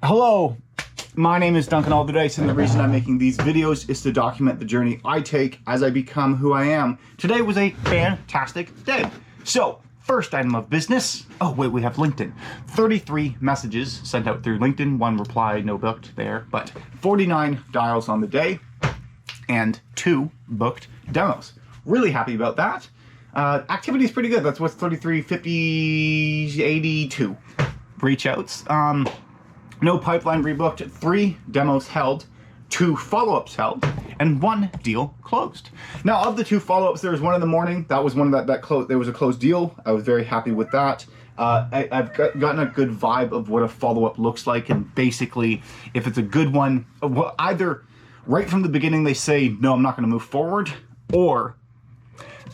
Hello, my name is Duncan Alderdice, and the reason I'm making these videos is to document the journey I take as I become who I am. Today was a fantastic day. So, first item of business. Oh wait, we have LinkedIn. 33 messages sent out through LinkedIn, 1 reply, no booked there, but 49 dials on the day, and 2 booked demos. Really happy about that. Activity is pretty good. That's what's 33, 50, 82 reach outs. No pipeline rebooked, 3 demos held, 2 follow-ups held, and 1 deal closed. Now, of the 2 follow-ups, there was one in the morning. That was one that closed. There was a closed deal. I was very happy with that. I've gotten a good vibe of what a follow-up looks like, and basically, if it's a good one, either right from the beginning they say, no, I'm not going to move forward, or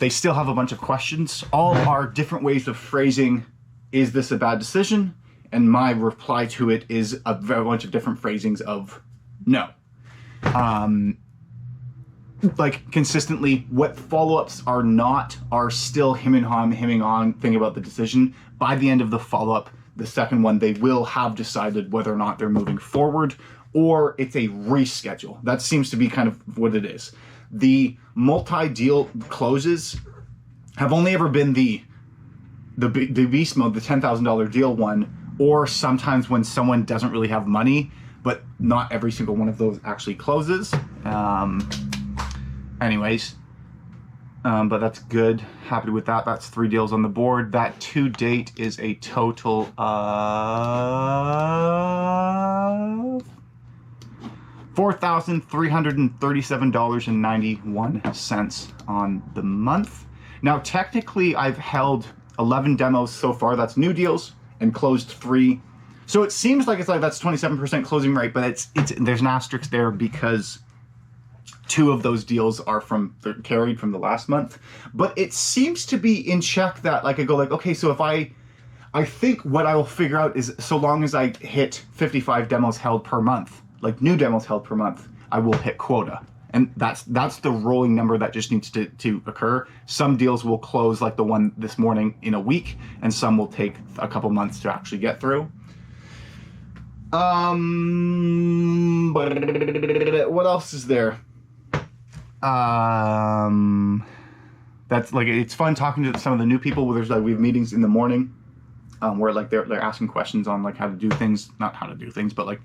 they still have a bunch of questions. All are different ways of phrasing, is this a bad decision? And my reply to it is a bunch of different phrasings of no. Like consistently, what follow-ups are not are still hemming on, thinking about the decision. By the end of the follow-up, the second one, they will have decided whether or not they're moving forward, or it's a reschedule. That seems to be kind of what it is. The multi-deal closes have only ever been the beast mode, the $10,000 deal one, or sometimes when someone doesn't really have money, but not every single one of those actually closes. Anyways, but that's good. Happy with that. That's 3 deals on the board. That to date is a total of $4,337.91 on the month. Now, technically, I've held 11 demos so far. That's new deals, and closed 3. So it seems like that's 27% closing rate, but there's an asterisk there because 2 of those deals are carried from the last month. But it seems to be in check that I go okay, so if I think what I will figure out is so long as I hit 55 demos held per month, like new demos held per month, I will hit quota. And that's the rolling number that just needs to occur. Some deals will close, like the one this morning, in a week, and some will take a couple months to actually get through. But what else is there? That's it's fun talking to some of the new people. Where there's we have meetings in the morning, where they're asking questions on how to do things, not how to do things, but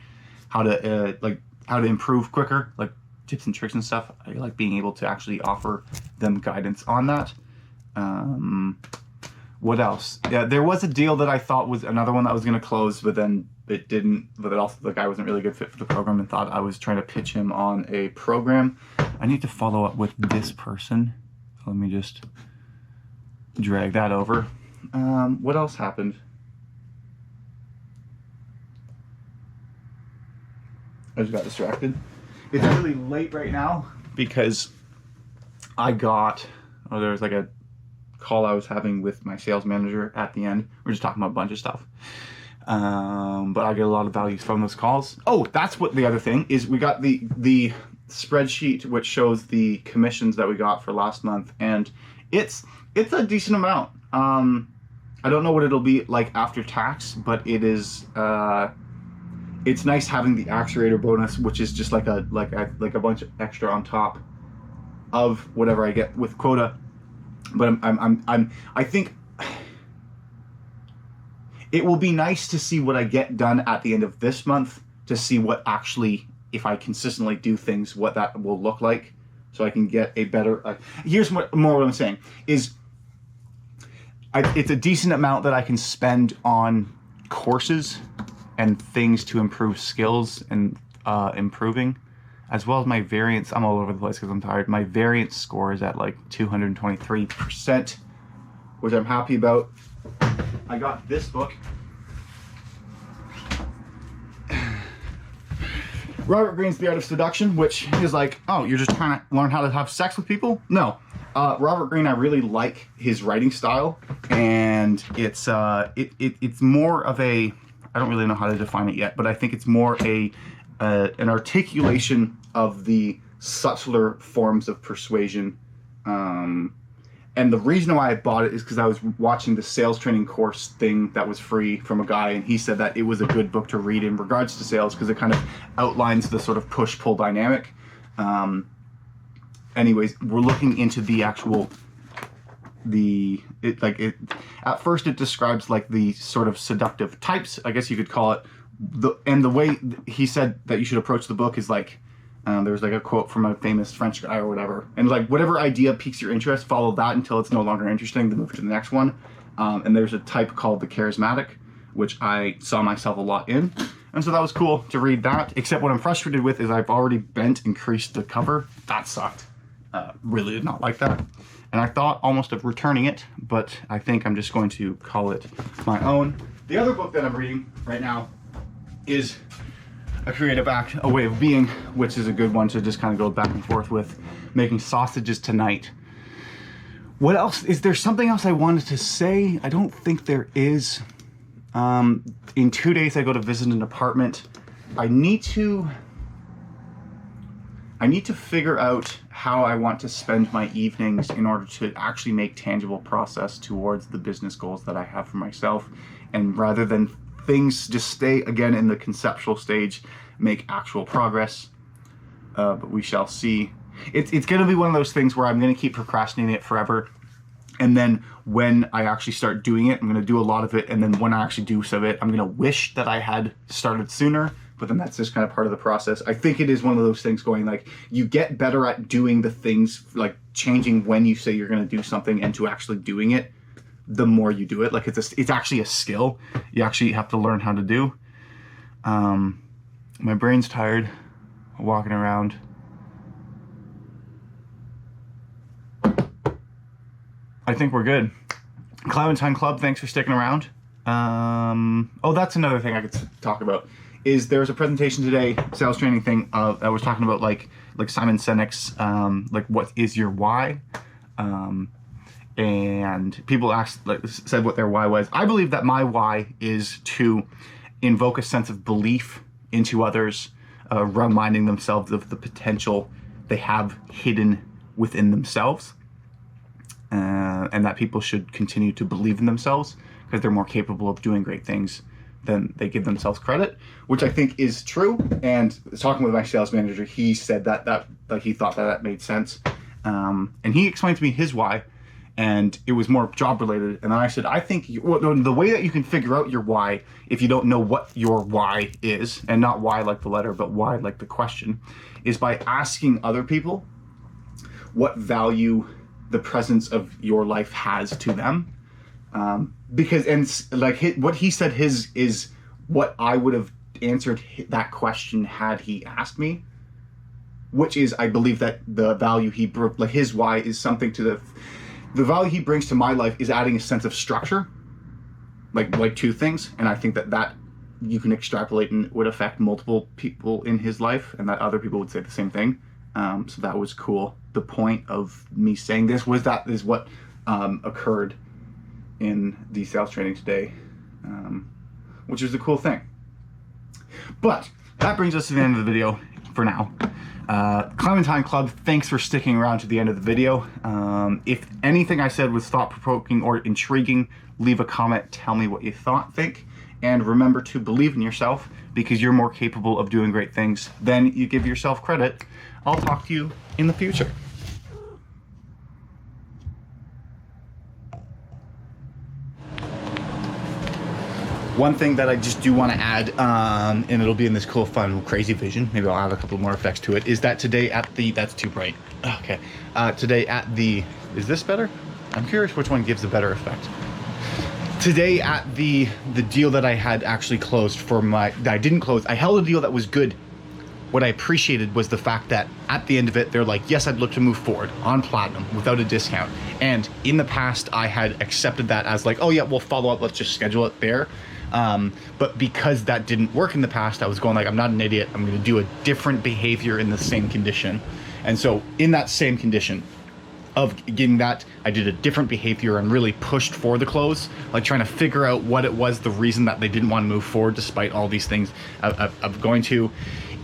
how to improve quicker, tips and tricks and stuff. I like being able to actually offer them guidance on that. What else? Yeah, there was a deal that I thought was another one that was going to close, but then it didn't. But it also, the guy wasn't really a good fit for the program and thought I was trying to pitch him on a program. I need to follow up with this person. So let me just drag that over. What else happened? I just got distracted. It's really late right now because I got, there was a call I was having with my sales manager at the end. We're just talking about a bunch of stuff. But I get a lot of value from those calls. Oh, that's what the other thing is. We got the spreadsheet which shows the commissions that we got for last month, and it's a decent amount. I don't know what it'll be like after tax, but it is. It's nice having the accelerator bonus, which is just like a bunch of extra on top of whatever I get with quota. But I think it will be nice to see what I get done at the end of this month, to see what actually, if I consistently do things, what that will look like, so I can get a better. Here's what I'm saying is, it's a decent amount that I can spend on courses and things to improve skills and improving, as well as my variance. I'm all over the place because I'm tired. My variance score is at 223%, which I'm happy about. I got this book, Robert Greene's The Art of Seduction, which is oh, you're just trying to learn how to have sex with people? No. Robert Greene, I really like his writing style, and it's more of a, I don't really know how to define it yet, but I think it's more an articulation of the subtler forms of persuasion, And the reason why I bought it is because I was watching the sales training course thing that was free from a guy, and he said that it was a good book to read in regards to sales because it kind of outlines the sort of push-pull dynamic. Anyways, we're looking into the actual, at first it describes like the sort of seductive types, I guess you could call it. The way he said that you should approach the book is like, there's like a quote from a famous French guy or whatever. And like whatever idea piques your interest, follow that until it's no longer interesting, then move to the next one. And there's a type called the charismatic, which I saw myself a lot in. And so that was cool to read that. Except what I'm frustrated with is I've already increased the cover. That sucked. Really did not like that. And I thought almost of returning it, but I think I'm just going to call it my own. The other book that I'm reading right now is A Creative Act, A Way of Being, which is a good one to just kind of go back and forth with. Making sausages tonight. What else? Is there something else I wanted to say? I don't think there is. In 2 days I go to visit an apartment. I need to figure out how I want to spend my evenings in order to actually make tangible progress towards the business goals that I have for myself. And rather than things just stay again in the conceptual stage, make actual progress. But we shall see. It's going to be one of those things where I'm going to keep procrastinating it forever. And then when I actually start doing it, I'm going to do a lot of it. And then when I actually do some of it, I'm going to wish that I had started sooner. But then that's just kind of part of the process. I think it is one of those things going like, you get better at doing the things, like changing when you say you're going to do something and to actually doing it, the more you do it. Like it's actually a skill you actually have to learn how to do. My brain's tired, walking around. I think we're good. Clementine Club, thanks for sticking around. Oh, that's another thing I could talk about. Is there's a presentation today, sales training thing, I was talking about like Simon Sinek's, like what is your why? And people said what their why was. I believe that my why is to invoke a sense of belief into others, reminding themselves of the potential they have hidden within themselves. And that people should continue to believe in themselves because they're more capable of doing great things than they give themselves credit, which I think is true. And talking with my sales manager, he said that he thought that made sense. And he explained to me his why, and it was more job related. And then I said, I think the way that you can figure out your why, if you don't know what your why is, and not why like the letter, but why like the question, is by asking other people what value the presence of your life has to them. Because, and like what he said his is what I would have answered that question had he asked me, which is, I believe that the value he, like his why is something to the value he brings to my life is adding a sense of structure, like two things. And I think that you can extrapolate and would affect multiple people in his life, and that other people would say the same thing. So that was cool. The point of me saying this was that is what occurred in the sales training today, which is a cool thing. But that brings us to the end of the video for now. Clementine Club, thanks for sticking around to the end of the video. If anything I said was thought-provoking or intriguing, leave a comment, tell me what you think. And remember to believe in yourself, because you're more capable of doing great things than you give yourself credit. I'll talk to you in the future. One thing that I just do want to add, and it'll be in this cool, fun, crazy vision, maybe I'll add a couple more effects to it, is that today at the, that's too bright. Okay. Today at the, is this better? I'm curious which one gives a better effect. Today at the deal that I had actually closed for that I didn't close, I held a deal that was good. What I appreciated was the fact that at the end of it, they're like, yes, I'd look to move forward on platinum without a discount. And in the past, I had accepted that as like, oh yeah, we'll follow up, let's just schedule it there. But because that didn't work in the past, I was going like, I'm not an idiot. I'm going to do a different behavior in the same condition. And so in that same condition of getting that, I did a different behavior and really pushed for the close, like trying to figure out what it was, the reason that they didn't want to move forward despite all these things of going to.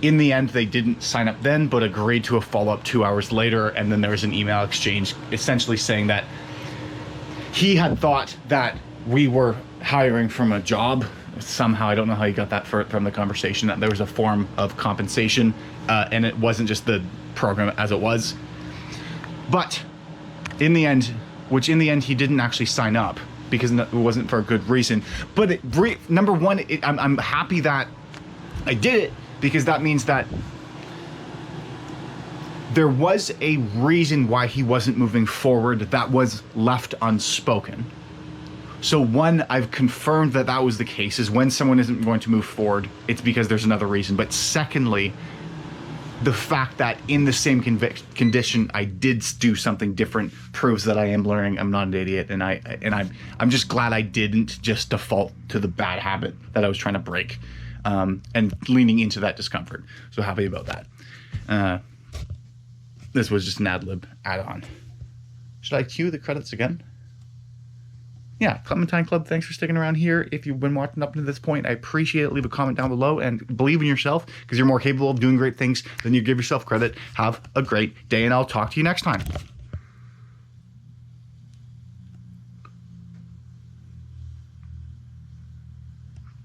In the end, they didn't sign up then, but agreed to a follow-up 2 hours later. And then there was an email exchange essentially saying that he had thought that we were hiring from a job. Somehow, I don't know how he got that from the conversation, that there was a form of compensation, and it wasn't just the program as it was. But in the end, he didn't actually sign up because it wasn't for a good reason. But number one, I'm happy that I did it, because that means that there was a reason why he wasn't moving forward that was left unspoken. So one, I've confirmed that that was the case, is when someone isn't going to move forward, it's because there's another reason. But secondly, the fact that in the same condition I did do something different proves that I am learning. I'm not an idiot, and I'm just glad I didn't just default to the bad habit that I was trying to break, and leaning into that discomfort. So happy about that. This was just an ad-lib add-on. Should I cue the credits again? Yeah, Clementine Club, thanks for sticking around here. If you've been watching up to this point, I appreciate it. Leave a comment down below and believe in yourself, because you're more capable of doing great things than you give yourself credit. Have a great day, and I'll talk to you next time.